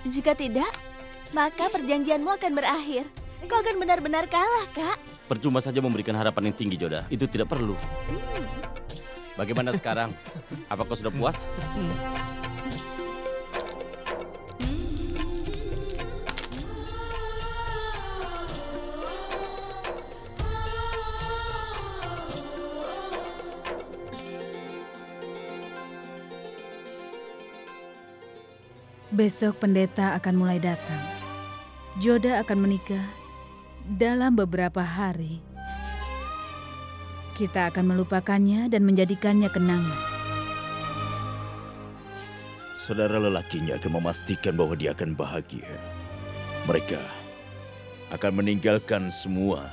Jika tidak, maka perjanjianmu akan berakhir. Kau akan benar-benar kalah, Kak. Percuma saja memberikan harapan yang tinggi, Joda. Itu tidak perlu. Bagaimana sekarang? Apa kau sudah puas? Besok pendeta akan mulai datang. Joda akan menikah dalam beberapa hari. Kita akan melupakannya dan menjadikannya kenangan. Saudara lelakinya akan memastikan bahwa dia akan bahagia. Mereka akan meninggalkan semua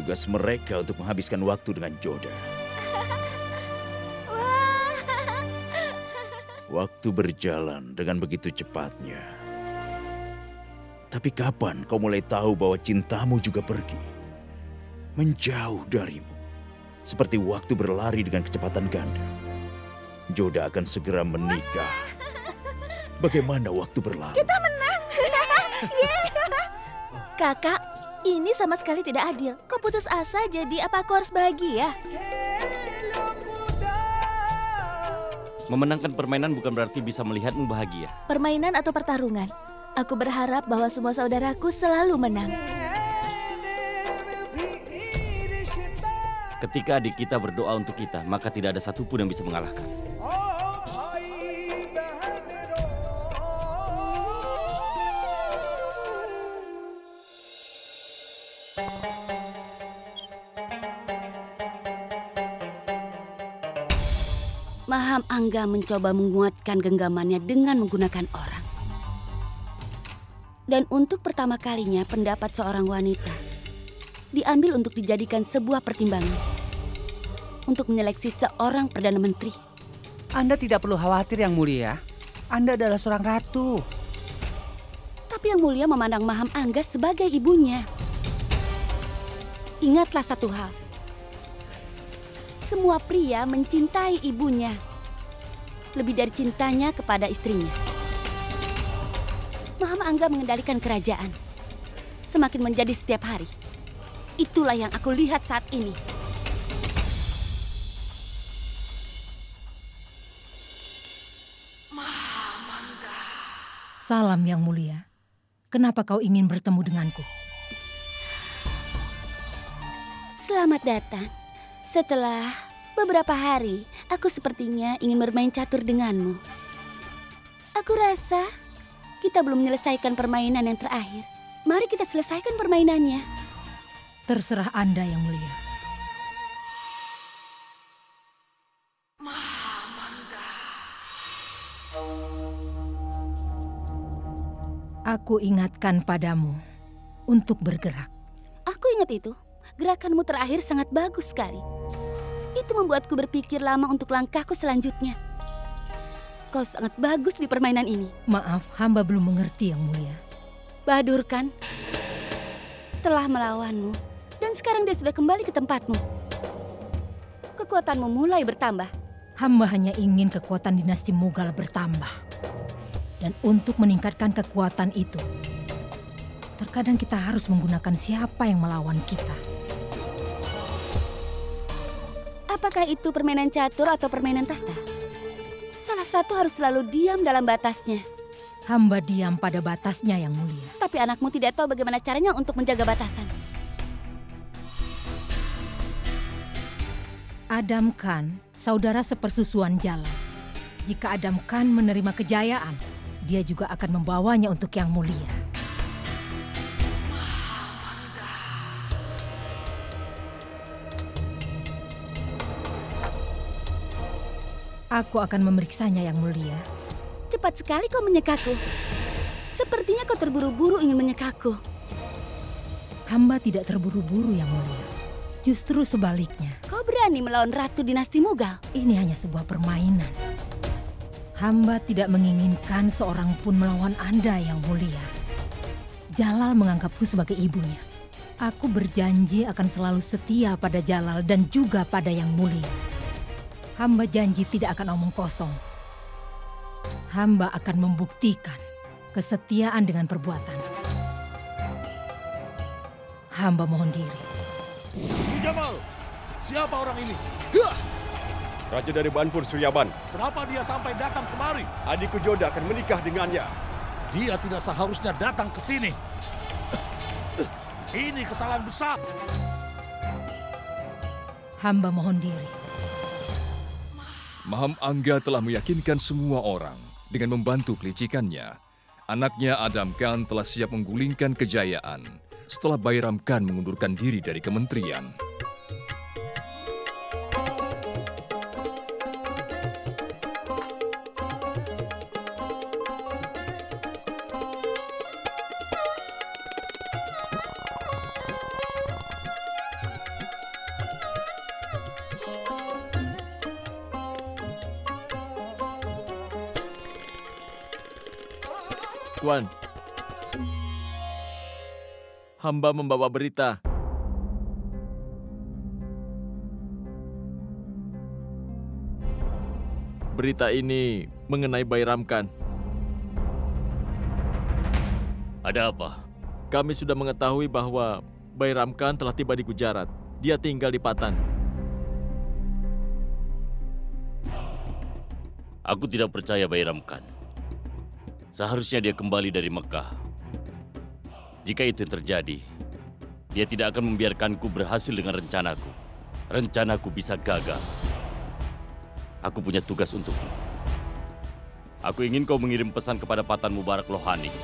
tugas mereka untuk menghabiskan waktu dengan Joda. Waktu berjalan dengan begitu cepatnya. Tapi kapan kau mulai tahu bahwa cintamu juga pergi? Menjauh darimu. Seperti waktu berlari dengan kecepatan ganda. Joda akan segera menikah. Bagaimana waktu berlalu? Kita menang. Kakak, ini sama sekali tidak adil. Kau putus asa, jadi apa kau harus bahagia? Memenangkan permainan bukan berarti bisa melihatmu bahagia. Permainan atau pertarungan? Aku berharap bahwa semua saudaraku selalu menang. Ketika adik kita berdoa untuk kita, maka tidak ada satupun yang bisa mengalahkan. Maham Angga mencoba menguatkan genggamannya dengan menggunakan orang. Dan untuk pertama kalinya pendapat seorang wanita diambil untuk dijadikan sebuah pertimbangan untuk menyeleksi seorang Perdana Menteri. Anda tidak perlu khawatir, Yang Mulia. Anda adalah seorang ratu. Tapi Yang Mulia memandang Maham Angga sebagai ibunya. Ingatlah satu hal. Semua pria mencintai ibunya lebih dari cintanya kepada istrinya. Maham Angga mengendalikan kerajaan semakin menjadi setiap hari. Itulah yang aku lihat saat ini. Salam Yang Mulia. Kenapa kau ingin bertemu denganku? Selamat datang. Setelah beberapa hari, aku sepertinya ingin bermain catur denganmu. Aku rasa kita belum menyelesaikan permainan yang terakhir. Mari kita selesaikan permainannya. Terserah Anda, Yang Mulia. Aku ingatkan padamu untuk bergerak. Aku ingat itu. Gerakanmu terakhir sangat bagus sekali. Itu membuatku berpikir lama untuk langkahku selanjutnya. Kau sangat bagus di permainan ini. Maaf, hamba belum mengerti, Yang Mulia. Bahadur kan? Telah melawanmu. Dan sekarang dia sudah kembali ke tempatmu. Kekuatanmu mulai bertambah. Hamba hanya ingin kekuatan dinasti Mughal bertambah. Dan untuk meningkatkan kekuatan itu, terkadang kita harus menggunakan siapa yang melawan kita. Apakah itu permainan catur atau permainan tahta? Salah satu harus selalu diam dalam batasnya. Hamba diam pada batasnya, Yang Mulia. Tapi anakmu tidak tahu bagaimana caranya untuk menjaga batasan. Adam Khan, saudara sepersusuan Jalal. Jika Adam Khan menerima kejayaan, dia juga akan membawanya untuk Yang Mulia. Aku akan memeriksanya, Yang Mulia. Cepat sekali kau menyekaku. Sepertinya kau terburu-buru ingin menyekaku. Hamba tidak terburu-buru, Yang Mulia. Justru sebaliknya. Kau berani melawan Ratu Dinasti Mughal? Ini hanya sebuah permainan. Hamba tidak menginginkan seorang pun melawan Anda, Yang Mulia. Jalal menganggapku sebagai ibunya. Aku berjanji akan selalu setia pada Jalal dan juga pada Yang Mulia. Hamba janji tidak akan omong kosong. hamba akan membuktikan kesetiaan dengan perbuatan. Hamba mohon diri. Jamal, siapa orang ini? Raja dari Banpur Suryaban. Kenapa dia sampai datang kemari? Adikku Joda akan menikah dengannya. Dia tidak seharusnya datang ke sini. Ini kesalahan besar. Hamba mohon diri. Maham Angga telah meyakinkan semua orang dengan membantu kelicikannya. Anaknya Adam Khan telah siap menggulingkan kejayaan setelah Bairam Khan mengundurkan diri dari kementerian. Tuan, hamba membawa berita. Berita ini mengenai Bairam Khan. Ada apa? Kami sudah mengetahui bahwa Bairam Khan telah tiba di Gujarat. Dia tinggal di Patan. Aku tidak percaya Bairam Khan. Seharusnya dia kembali dari Mekah. Jika itu yang terjadi, dia tidak akan membiarkanku berhasil dengan rencanaku. Rencanaku bisa gagal. Aku punya tugas untukmu. Aku ingin kau mengirim pesan kepada Patan Mubarak Lohani.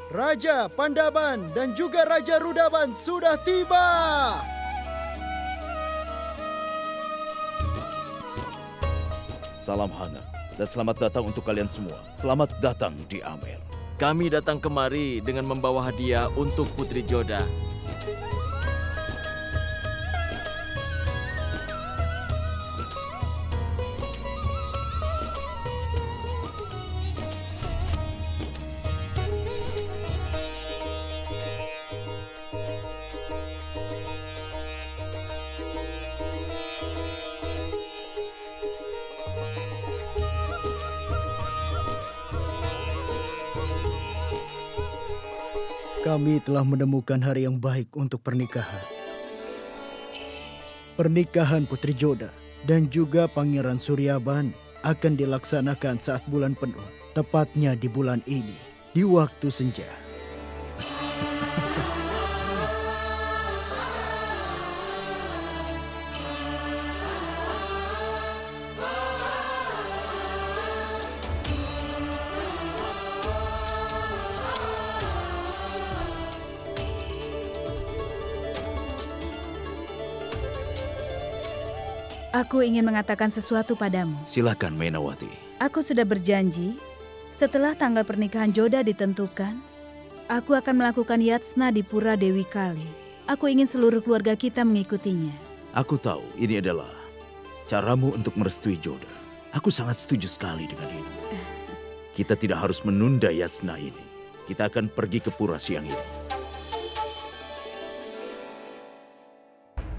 Raja Pandaban dan juga Raja Rudaban sudah tiba. Salam hangat dan selamat datang untuk kalian semua. Selamat datang di Amer. Kami datang kemari dengan membawa hadiah untuk Putri Joda. Kami telah menemukan hari yang baik untuk pernikahan. Pernikahan Putri Joda dan juga Pangeran Suryaban akan dilaksanakan saat bulan penuh, tepatnya di bulan ini, di waktu senja. Aku ingin mengatakan sesuatu padamu. Silakan, Mainawati. Aku sudah berjanji, setelah tanggal pernikahan Joda ditentukan, aku akan melakukan yatsna di Pura Dewi Kali. Aku ingin seluruh keluarga kita mengikutinya. Aku tahu ini adalah caramu untuk merestui Joda. Aku sangat setuju sekali dengan ini. Kita tidak harus menunda yatsna ini. Kita akan pergi ke pura siang ini.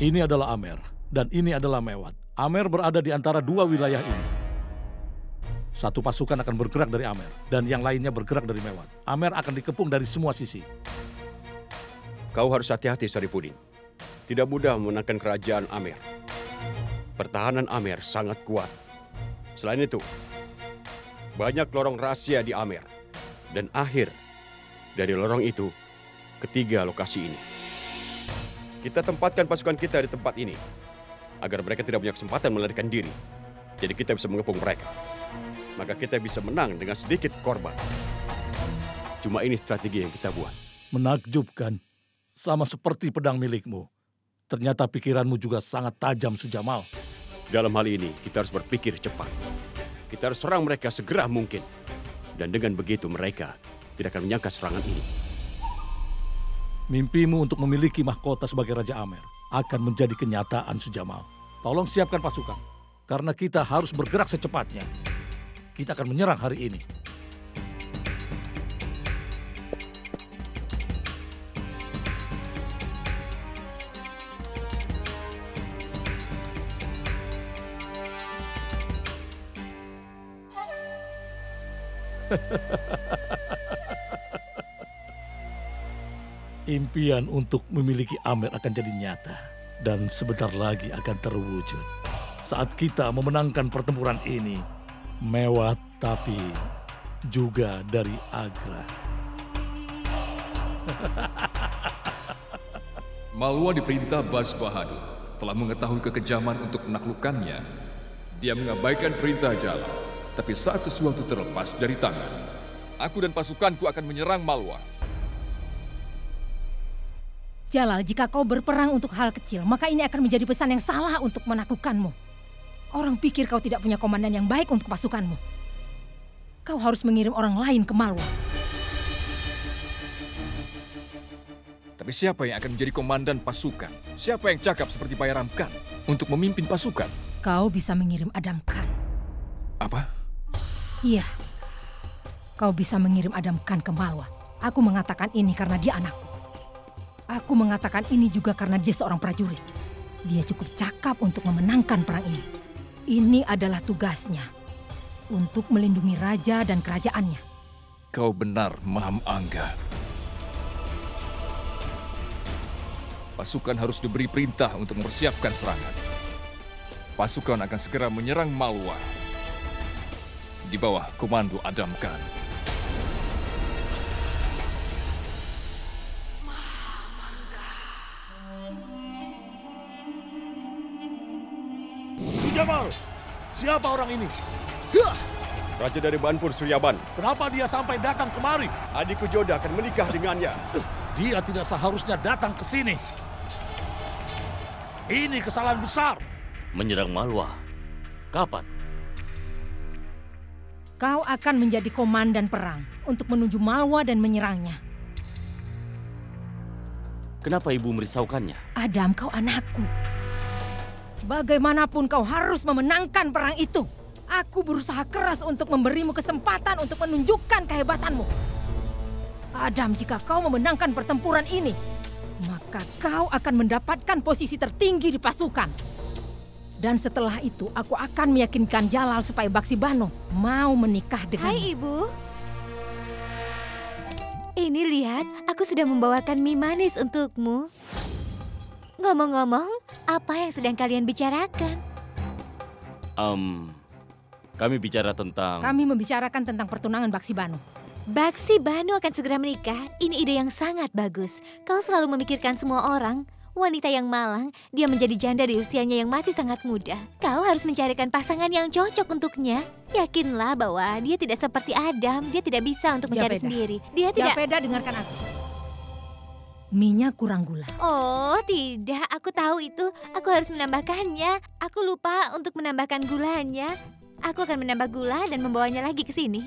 Ini adalah Amer dan ini adalah Mewat. Amer berada di antara dua wilayah ini. Satu pasukan akan bergerak dari Amer dan yang lainnya bergerak dari Mewat. Amer akan dikepung dari semua sisi. Kau harus hati-hati, Sarifuddin. Tidak mudah memenangkan kerajaan Amer. Pertahanan Amer sangat kuat. Selain itu, banyak lorong rahasia di Amer. Dan akhir dari lorong itu, ketiga lokasi ini. Kita tempatkan pasukan kita di tempat ini, agar mereka tidak punya kesempatan melarikan diri. Jadi kita bisa mengepung mereka. Maka kita bisa menang dengan sedikit korban. Cuma ini strategi yang kita buat. Menakjubkan, sama seperti pedang milikmu. Ternyata pikiranmu juga sangat tajam, Sujamal. Dalam hal ini, kita harus berpikir cepat. Kita harus serang mereka segera mungkin. Dan dengan begitu mereka tidak akan menyangka serangan ini. Mimpimu untuk memiliki mahkota sebagai Raja Amer akan menjadi kenyataan, Sujamal. Tolong siapkan pasukan, karena kita harus bergerak secepatnya. Kita akan menyerang hari ini. Impian untuk memiliki Amer akan jadi nyata dan sebentar lagi akan terwujud. Saat kita memenangkan pertempuran ini, Mewat tapi juga dari Agra. Malwa diperintah Bas Bahadur. Telah mengetahui kekejaman untuk menaklukkannya. Dia mengabaikan perintah Jalal. Tapi saat sesuatu terlepas dari tangan, aku dan pasukanku akan menyerang Malwa. Jalal, jika kau berperang untuk hal kecil, maka ini akan menjadi pesan yang salah untuk menaklukkanmu. Orang pikir kau tidak punya komandan yang baik untuk pasukanmu. Kau harus mengirim orang lain ke Malwa. Tapi siapa yang akan menjadi komandan pasukan? Siapa yang cakap seperti Bayram Khan untuk memimpin pasukan? Kau bisa mengirim Adam Khan. Apa? Iya. Kau bisa mengirim Adam Khan ke Malwa. Aku mengatakan ini karena dia anakku. Aku mengatakan ini juga karena dia seorang prajurit. Dia cukup cakap untuk memenangkan perang ini. Ini adalah tugasnya. Untuk melindungi raja dan kerajaannya. Kau benar, Maham Angga. Pasukan harus diberi perintah untuk mempersiapkan serangan. Pasukan akan segera menyerang Malwa. Di bawah komando Adam Khan. Jamal, siapa orang ini? Raja dari Banpur Suryaban. Kenapa dia sampai datang kemari? Adikku Joda akan menikah dengannya. Dia tidak seharusnya datang ke sini. Ini kesalahan besar. Menyerang Malwa? Kapan? Kau akan menjadi komandan perang untuk menuju Malwa dan menyerangnya. Kenapa ibu merisaukannya? Adam, kau anakku. Bagaimanapun kau harus memenangkan perang itu. Aku berusaha keras untuk memberimu kesempatan untuk menunjukkan kehebatanmu. Adam, jika kau memenangkan pertempuran ini, maka kau akan mendapatkan posisi tertinggi di pasukan. Dan setelah itu, aku akan meyakinkan Jalal supaya Baksi Bano mau menikah denganmu. Hai, Ibu. Ini lihat, aku sudah membawakan mie manis untukmu. Ngomong-ngomong, apa yang sedang kalian bicarakan? Kami bicara tentang... Kami membicarakan tentang pertunangan Baksi Bano. Baksi Bano akan segera menikah. Ini ide yang sangat bagus. Kau selalu memikirkan semua orang. Wanita yang malang, dia menjadi janda di usianya yang masih sangat muda. Kau harus mencarikan pasangan yang cocok untuknya. Yakinlah bahwa dia tidak seperti Adam. Dia tidak bisa untuk mencari sendiri. Dia tidak... Javeda, dengarkan aku. Minyak kurang gula. Oh, tidak. Aku tahu itu. Aku harus menambahkannya. Aku lupa untuk menambahkan gulanya. Aku akan menambah gula dan membawanya lagi ke sini.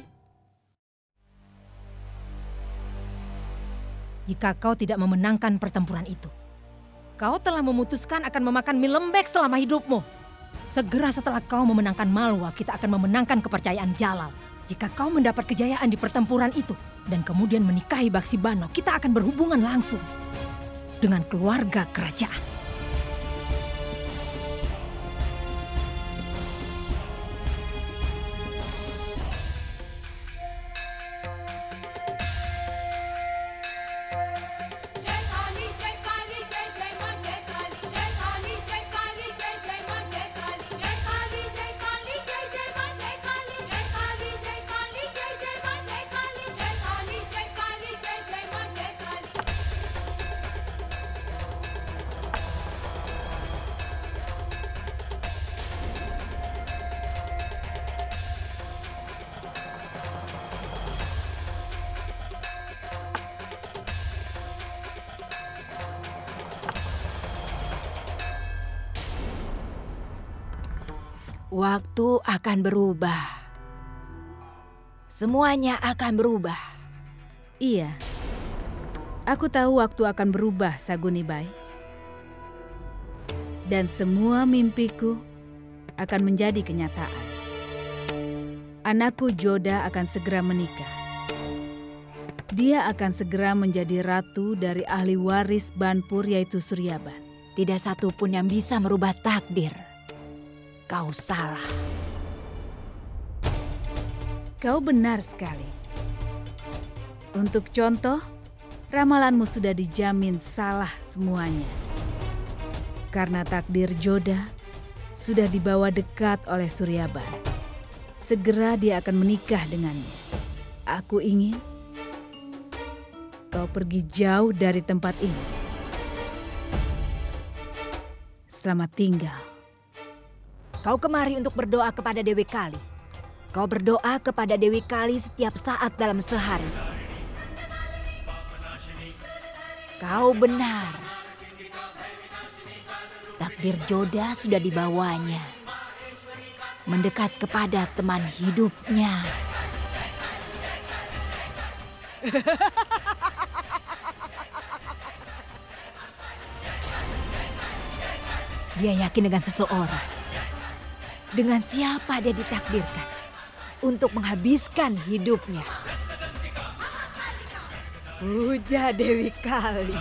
Jika kau tidak memenangkan pertempuran itu, kau telah memutuskan akan memakan mie lembek selama hidupmu. Segera setelah kau memenangkan Malwa, kita akan memenangkan kepercayaan Jalal. Jika kau mendapat kejayaan di pertempuran itu, dan kemudian menikahi Baksi Bano, kita akan berhubungan langsung dengan keluarga kerajaan. Waktu akan berubah. Semuanya akan berubah. Iya. Aku tahu waktu akan berubah, Sagunibai. Dan semua mimpiku akan menjadi kenyataan. Anakku Joda akan segera menikah. Dia akan segera menjadi ratu dari ahli waris Banpur yaitu Suryaban. Tidak satu pun yang bisa merubah takdir. Kau salah. Kau benar sekali. Untuk contoh, ramalanmu sudah dijamin salah semuanya. Karena takdir Joda sudah dibawa dekat oleh Suryaban. Segera dia akan menikah dengannya. Aku ingin kau pergi jauh dari tempat ini. Selamat tinggal. Kau kemari untuk berdoa kepada Dewi Kali. Kau berdoa kepada Dewi Kali setiap saat dalam sehari. Kau benar. Takdir Joda sudah dibawanya. Mendekat kepada teman hidupnya. Dia yakin dengan seseorang. Dengan siapa dia ditakdirkan untuk menghabiskan hidupnya. Puja Dewi Kali.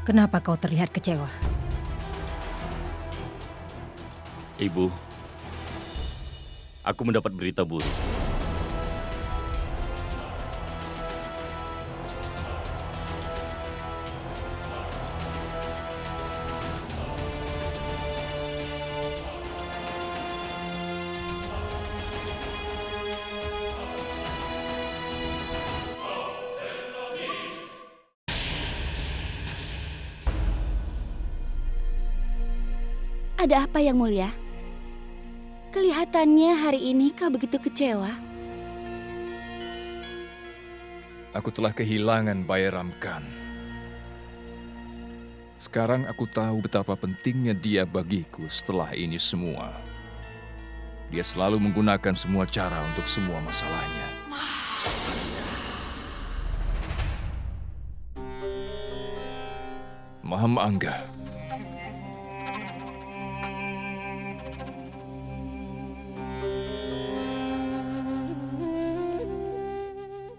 Kenapa kau terlihat kecewa? Ibu, aku mendapat berita buruk. Ada apa yang mulia? Kelihatannya hari ini kau begitu kecewa. Aku telah kehilangan Bairam Khan. Sekarang aku tahu betapa pentingnya dia bagiku setelah ini semua. Dia selalu menggunakan semua cara untuk semua masalahnya. Maham Angga.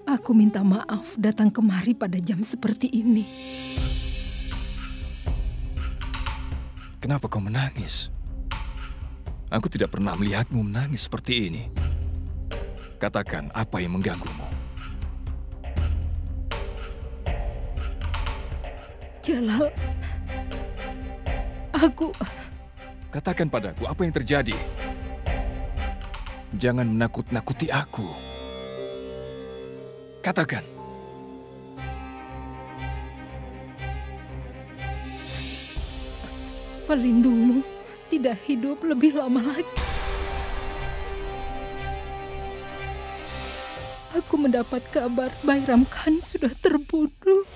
Aku minta maaf datang kemari pada jam seperti ini. Kenapa kau menangis? Aku tidak pernah melihatmu menangis seperti ini. Katakan apa yang mengganggumu. Jalal, aku... Katakan padaku apa yang terjadi. Jangan menakut-nakuti aku. Katakan. Pelindungmu tidak hidup lebih lama lagi. Aku mendapat kabar Bairam Khan sudah terbunuh.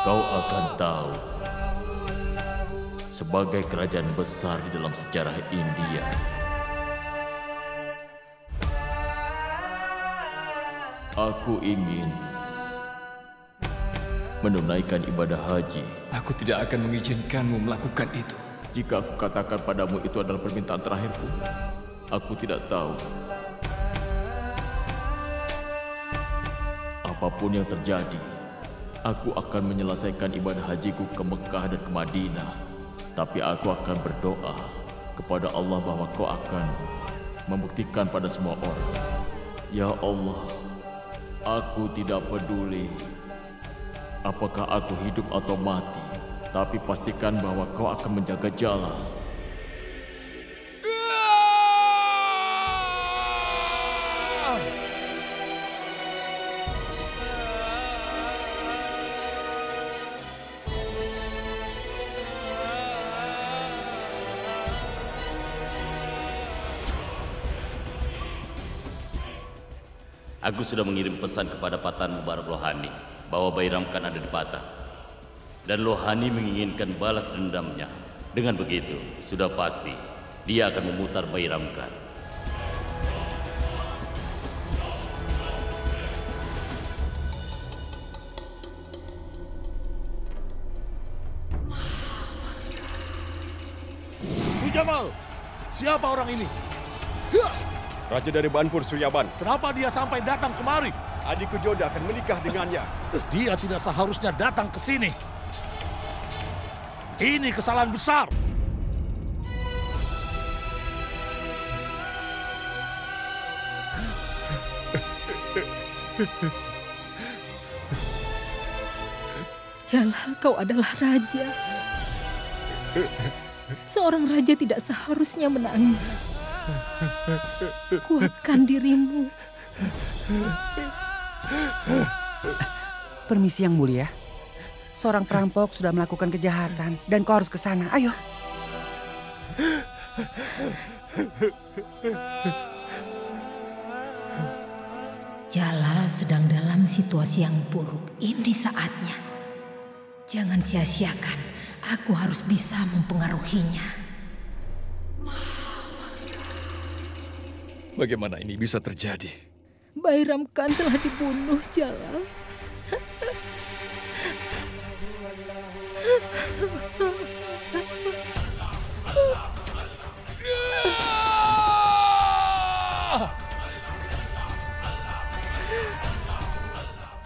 Kau akan tahu, sebagai kerajaan besar di dalam sejarah India, aku ingin menunaikan ibadah haji. Aku tidak akan mengizinkanmu melakukan itu. Jika aku katakan padamu itu adalah permintaan terakhirku, aku tidak tahu. Apapun yang terjadi, aku akan menyelesaikan ibadah hajiku ke Mekah dan ke Madinah. Tapi aku akan berdoa kepada Allah bahwa kau akan membuktikan pada semua orang. Ya Allah, aku tidak peduli apakah aku hidup atau mati, tapi pastikan bahwa kau akan menjaga Jalal. Aku sudah mengirim pesan kepada Patan Mubarak Lohani bahwa Bairamkan ada di Patan. Dan Lohani menginginkan balas dendamnya. Dengan begitu, sudah pasti dia akan memutar Bairamkan. Jamal, siapa orang ini? Raja dari Banpur, Suryaban. Kenapa dia sampai datang kemari? Adikku Joda akan menikah dengannya. Dia tidak seharusnya datang ke sini. Ini kesalahan besar. Jalal, kau adalah raja. Seorang raja tidak seharusnya menangis. Kuatkan dirimu. Permisi Yang Mulia. Seorang perampok sudah melakukan kejahatan dan kau harus ke sana. Ayo. Jalal sedang dalam situasi yang buruk. Ini saatnya. Jangan sia-siakan. Aku harus bisa mempengaruhinya. Bagaimana ini bisa terjadi? Bairamkan telah dibunuh, Jalal.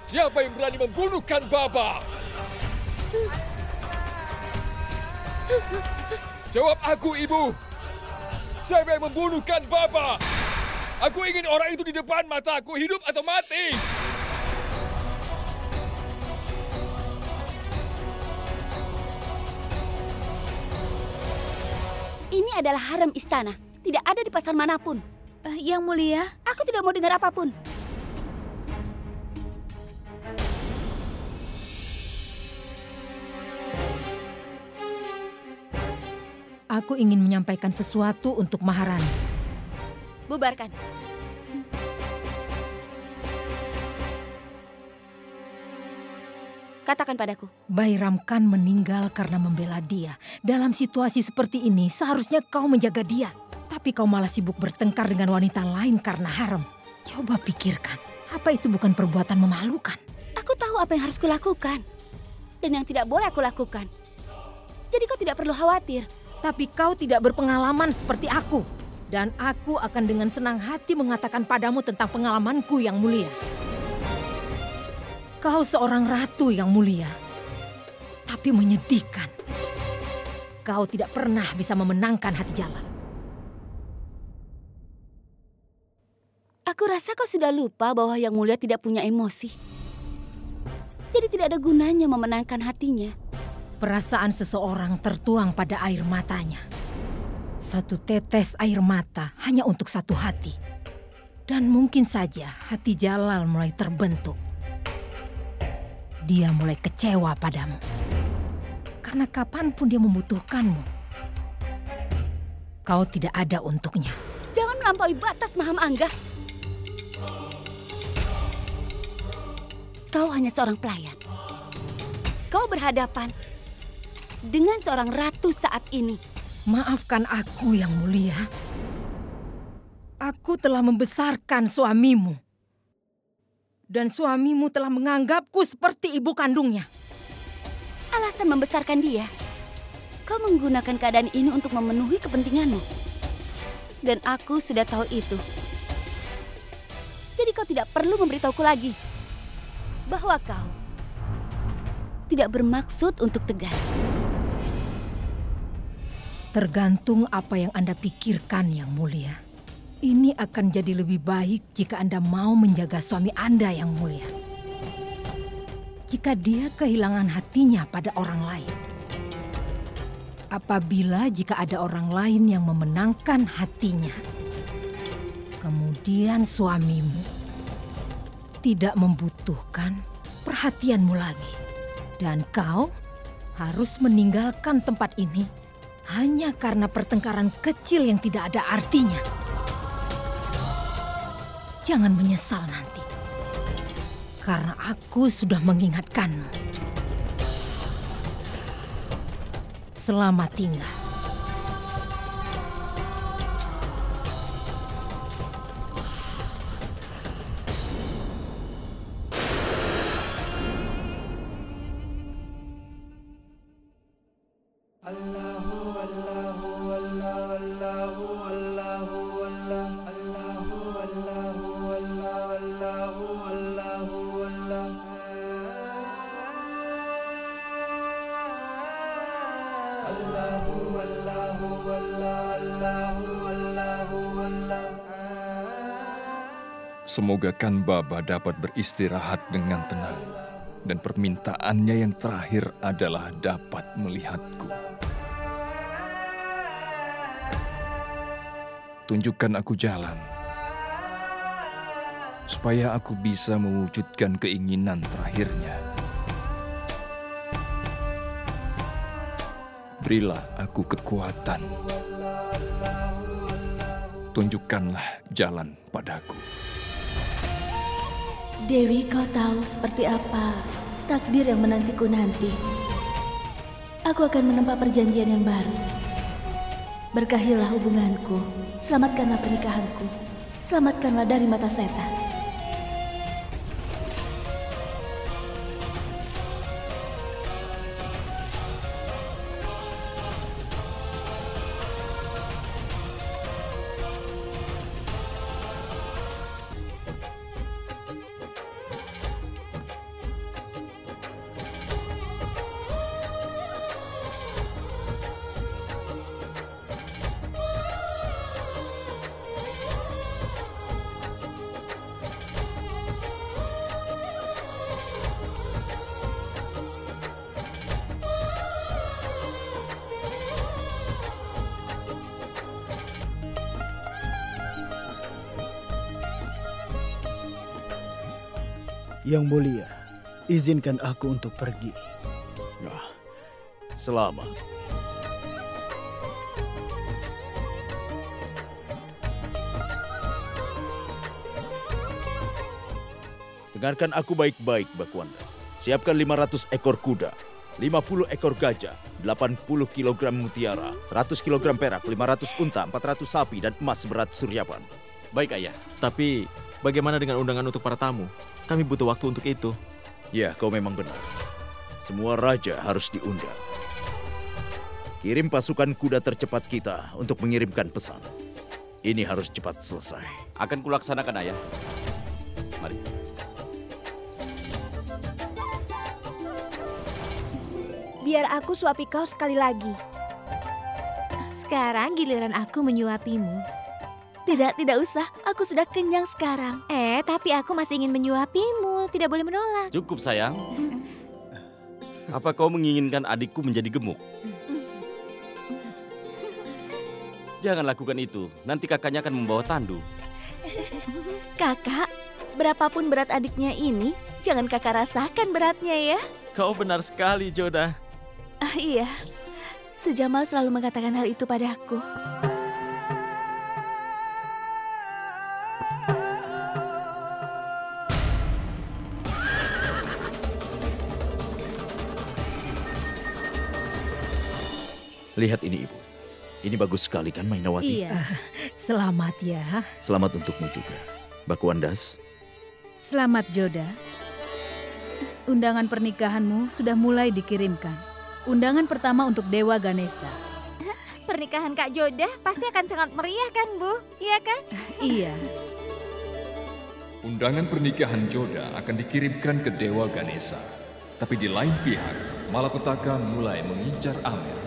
Siapa yang berani membunuh Kang Baba? Jawab aku, Ibu. Siapa yang membunuh Kang Baba? Aku ingin orang itu di depan mataku, hidup atau mati. Ini adalah harem istana. Tidak ada di pasar manapun. Yang Mulia, aku tidak mau dengar apapun. Aku ingin menyampaikan sesuatu untuk Maharani. Bubarkan. Katakan padaku. Bairamkan meninggal karena membela dia. Dalam situasi seperti ini, seharusnya kau menjaga dia. Tapi kau malah sibuk bertengkar dengan wanita lain karena harem. Coba pikirkan, apa itu bukan perbuatan memalukan? Aku tahu apa yang harus kulakukan. Dan yang tidak boleh aku lakukan. Jadi kau tidak perlu khawatir. Tapi kau tidak berpengalaman seperti aku. Dan aku akan dengan senang hati mengatakan padamu tentang pengalamanku yang mulia. Kau seorang ratu yang mulia. Tapi menyedihkan. Kau tidak pernah bisa memenangkan hati Jalal. Aku rasa kau sudah lupa bahwa yang mulia tidak punya emosi. Jadi tidak ada gunanya memenangkan hatinya. Perasaan seseorang tertuang pada air matanya. Satu tetes air mata hanya untuk satu hati. Dan mungkin saja hati Jalal mulai terbentuk. Dia mulai kecewa padamu. Karena kapanpun dia membutuhkanmu, kau tidak ada untuknya. Jangan melampaui batas, Maham Angga. Kau hanya seorang pelayan. Kau berhadapan dengan seorang ratu saat ini. Maafkan aku yang mulia. Aku telah membesarkan suamimu. Dan suamimu telah menganggapku seperti ibu kandungnya. Alasan membesarkan dia, kau menggunakan keadaan ini untuk memenuhi kepentinganmu. Dan aku sudah tahu itu. Jadi kau tidak perlu memberitahuku lagi bahwa kau tidak bermaksud untuk tegas. Tergantung apa yang Anda pikirkan, Yang Mulia. Ini akan jadi lebih baik jika Anda mau menjaga suami Anda, Yang Mulia. Jika dia kehilangan hatinya pada orang lain. Apabila jika ada orang lain yang memenangkan hatinya. Kemudian suamimu tidak membutuhkan perhatianmu lagi. Dan kau harus meninggalkan tempat ini hanya karena pertengkaran kecil yang tidak ada artinya. Jangan menyesal nanti. karena aku sudah mengingatkanmu. Selamat tinggal. Semoga Kan Baba dapat beristirahat dengan tenang. Dan permintaannya yang terakhir adalah dapat melihatku. Tunjukkan aku jalan. Supaya aku bisa mewujudkan keinginan terakhirnya. Berilah aku kekuatan. Tunjukkanlah jalan padaku. Dewi, kau tahu seperti apa takdir yang menantiku nanti. Aku akan menempa perjanjian yang baru. Berkahilah hubunganku, selamatkanlah pernikahanku, selamatkanlah dari mata setan. Yang mulia, izinkan aku untuk pergi. Nah, selamat. Dengarkan aku baik-baik, Bakuandas. Siapkan 500 ekor kuda, 50 ekor gajah, 80 kg mutiara, 100 kg perak, 500 unta, 400 sapi, dan emas berat Suryaban. Baik, Ayah. Tapi bagaimana dengan undangan untuk para tamu? Kami butuh waktu untuk itu. Ya, kau memang benar. Semua raja harus diundang. Kirim pasukan kuda tercepat kita untuk mengirimkan pesan. Ini harus cepat selesai. Akan kulaksanakan, Ayah. Mari. Biar aku suapi kau sekali lagi. Sekarang giliran aku menyuapimu. Tidak usah. Aku sudah kenyang sekarang. Tapi aku masih ingin menyuapimu. Tidak boleh menolak. Cukup, sayang. Apa kau menginginkan adikku menjadi gemuk? Jangan lakukan itu. Nanti kakaknya akan membawa tandu. Kakak, berapapun berat adiknya ini, jangan kakak rasakan beratnya ya. Kau benar sekali, Joda. Iya, Sejamal selalu mengatakan hal itu padaku. Lihat ini, Ibu. Ini bagus sekali kan, Mainawati? Iya, selamat ya. Selamat untukmu juga. Bakuandas. Selamat, Joda. Undangan pernikahanmu sudah mulai dikirimkan. Undangan pertama untuk Dewa Ganesha. Pernikahan Kak Joda pasti akan sangat meriah kan, Bu? Iya kan? Iya. Undangan pernikahan Joda akan dikirimkan ke Dewa Ganesha. Tapi di lain pihak, malapetaka mulai mengincar Amer.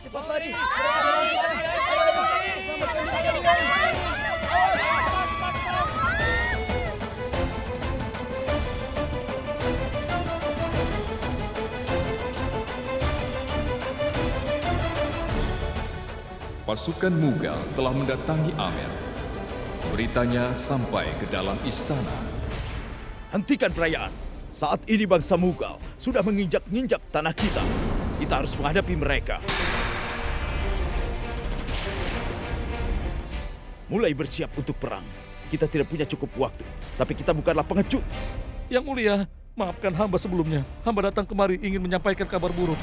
Cepat lari! Pasukan Mughal telah mendatangi Amer. Beritanya sampai ke dalam istana. Hentikan perayaan. Saat ini bangsa Mughal sudah menginjak-injak tanah kita. Kita harus menghadapi mereka. mulai bersiap untuk perang. Kita tidak punya cukup waktu, tapi kita bukanlah pengecut. Yang Mulia, maafkan hamba sebelumnya. Hamba datang kemari ingin menyampaikan kabar buruk.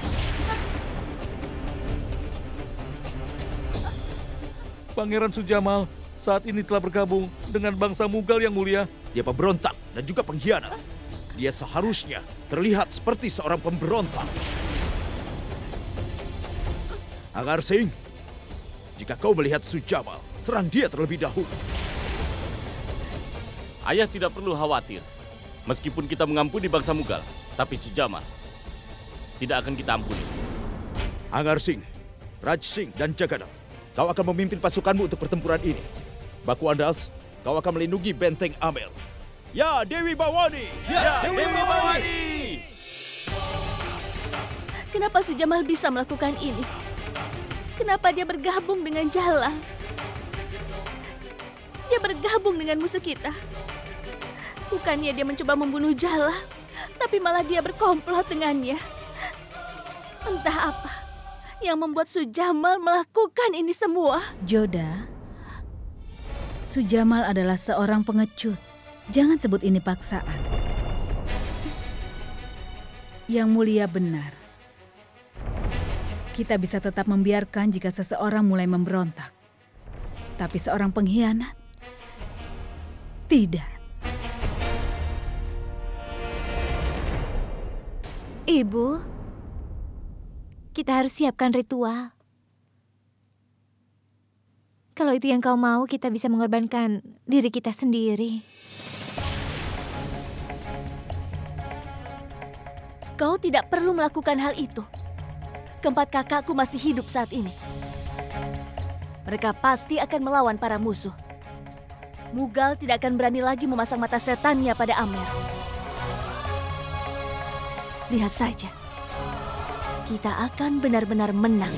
Pangeran Sujamal saat ini telah bergabung dengan bangsa Mughal, Yang Mulia. Dia pemberontak dan juga pengkhianat. Dia seharusnya terlihat seperti seorang pemberontak. Agar Singh, jika kau melihat Sujamal, serang dia terlebih dahulu. Ayah tidak perlu khawatir. Meskipun kita mengampuni bangsa Mughal, tapi Sujamal tidak akan kita ampuni. Agar Singh, Raj Singh, dan Jagadam, kau akan memimpin pasukanmu untuk pertempuran ini. Baku Andas, kau akan melindungi benteng Amer. Ya, Dewi Bawani! Ya, Dewi Bawani! Kenapa Sujamal bisa melakukan ini? Kenapa dia bergabung dengan Jalal? Dia bergabung dengan musuh kita. Bukannya dia mencoba membunuh Jalal, tapi malah dia berkomplot dengannya. Entah apa yang membuat Sujamal melakukan ini semua. Joda, Sujamal adalah seorang pengecut. Jangan sebut ini paksaan. Yang Mulia benar. Kita bisa tetap membiarkan jika seseorang mulai memberontak. Tapi seorang pengkhianat, tidak. Ibu, kita harus siapkan ritual. Kalau itu yang kau mau, kita bisa mengorbankan diri kita sendiri. Kau tidak perlu melakukan hal itu. Keempat kakakku masih hidup saat ini. Mereka pasti akan melawan para musuh. Mughal tidak akan berani lagi memasang mata setannya pada Amer. Lihat saja, kita akan benar-benar menang.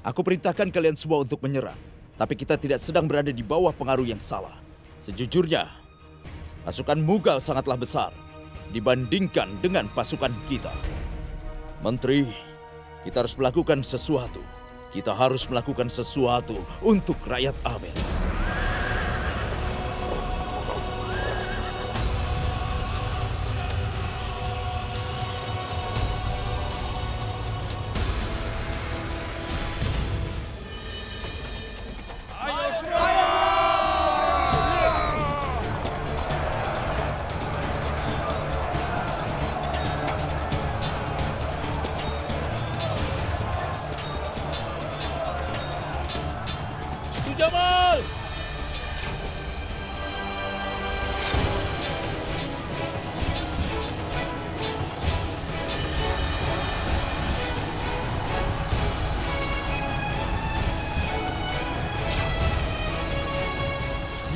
Aku perintahkan kalian semua untuk menyerang. Tapi kita tidak sedang berada di bawah pengaruh yang salah. Sejujurnya, pasukan Mughal sangatlah besar dibandingkan dengan pasukan kita. Menteri, kita harus melakukan sesuatu. Kita harus melakukan sesuatu untuk rakyat Amer. Sujamal!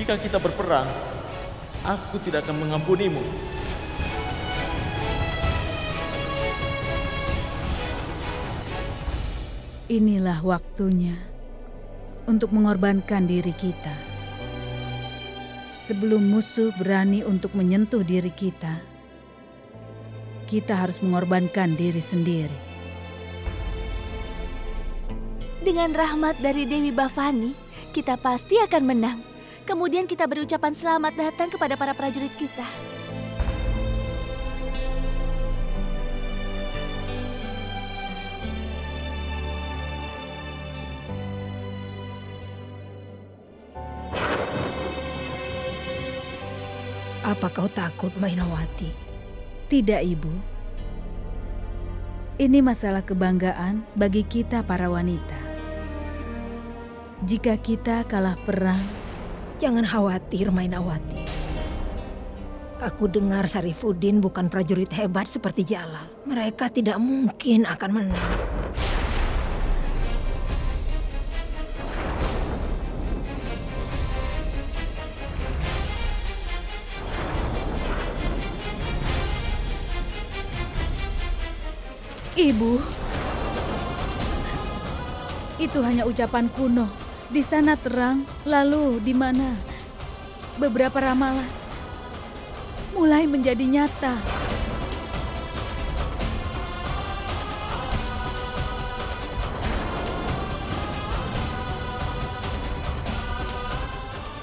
Jika kita berperang, aku tidak akan mengampunimu. Inilah waktunya untuk mengorbankan diri kita. Sebelum musuh berani untuk menyentuh diri kita harus mengorbankan diri sendiri. Dengan rahmat dari Dewi Bhavani, kita pasti akan menang. Kemudian kita berucapan selamat datang kepada para prajurit kita. Apa kau takut, Mainawati? Tidak, Ibu. Ini masalah kebanggaan bagi kita para wanita. Jika kita kalah perang, jangan khawatir, Mainawati. Aku dengar Syarifuddin bukan prajurit hebat seperti Jalal. Mereka tidak mungkin akan menang. Ibu, itu hanya ucapan kuno. Di sana terang, lalu di mana beberapa ramalan mulai menjadi nyata.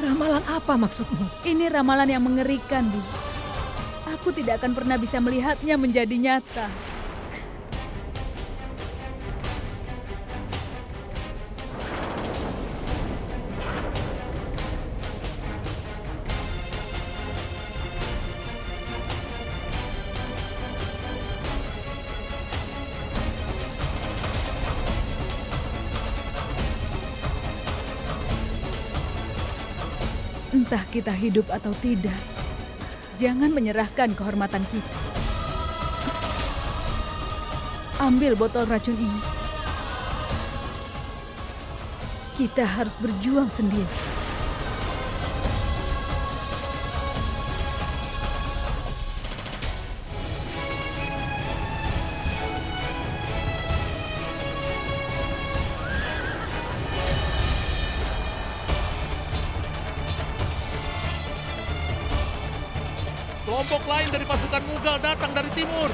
Ramalan apa maksudmu? Ini ramalan yang mengerikan, Bu. Aku tidak akan pernah bisa melihatnya menjadi nyata. Entah kita hidup atau tidak, jangan menyerahkan kehormatan kita. Ambil botol racun ini. Kita harus berjuang sendiri. Kelompok lain dari pasukan Mughal datang dari timur.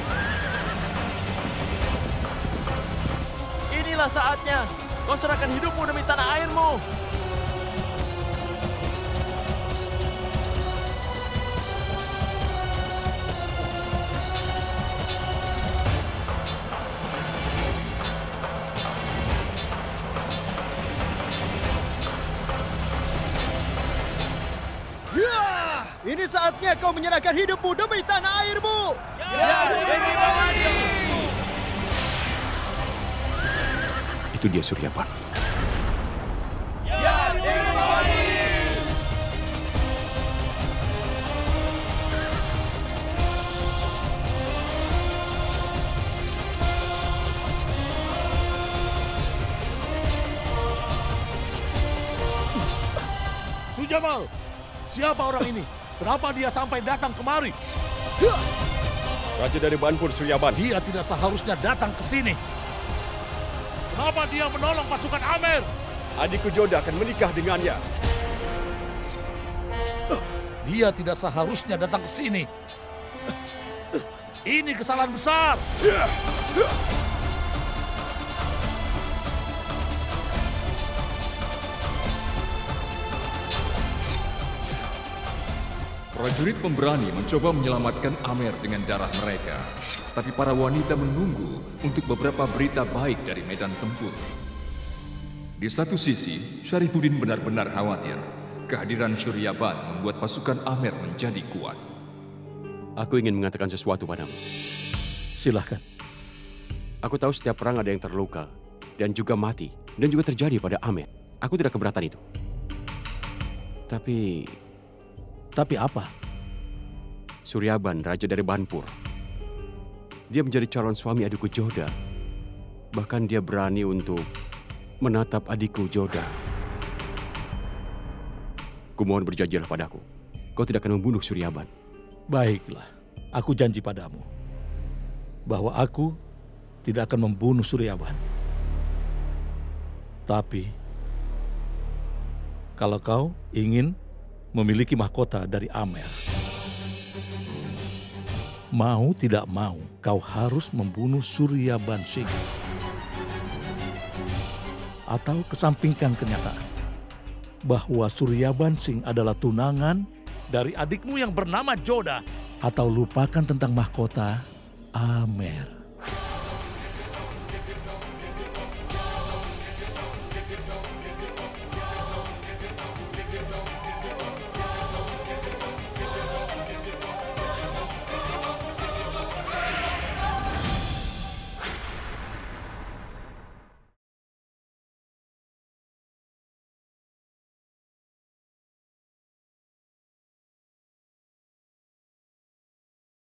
Inilah saatnya. Kau serahkan hidupmu demi tanah airmu. Ini saatnya kau menyerahkan hidupmu demi tanah airmu. Ya, Dewi Bhavani. Itu dia Suryaban. Ya, Dewi Bhavani. Sujamal, siapa orang ini? Kenapa dia sampai datang kemari? Raja dari Banpur, Suryaban. Dia tidak seharusnya datang ke sini. Kenapa dia menolong pasukan Amer? Adikku Joda akan menikah dengannya. Dia tidak seharusnya datang ke sini. Ini kesalahan besar. Prajurit pemberani mencoba menyelamatkan Amer dengan darah mereka. Tapi para wanita menunggu untuk beberapa berita baik dari medan tempur. Di satu sisi, Syarifuddin benar-benar khawatir. Kehadiran Suryaban membuat pasukan Amer menjadi kuat. Aku ingin mengatakan sesuatu padamu. Silahkan. Aku tahu setiap perang ada yang terluka dan juga mati. Dan juga terjadi pada Amer. Aku tidak keberatan itu. Tapi apa? Suryaban, raja dari Banpur. Dia menjadi calon suami adikku Joda. Bahkan dia berani untuk menatap adikku Joda. Kumohon berjanjilah padaku. Kau tidak akan membunuh Suryaban. Baiklah, aku janji padamu bahwa aku tidak akan membunuh Suryaban. Tapi Kalau kau ingin memiliki mahkota dari Amer, mau tidak mau kau harus membunuh Suryabansing. Atau kesampingkan kenyataan bahwa Suryabansing adalah tunangan dari adikmu yang bernama Joda. Atau lupakan tentang mahkota Amer.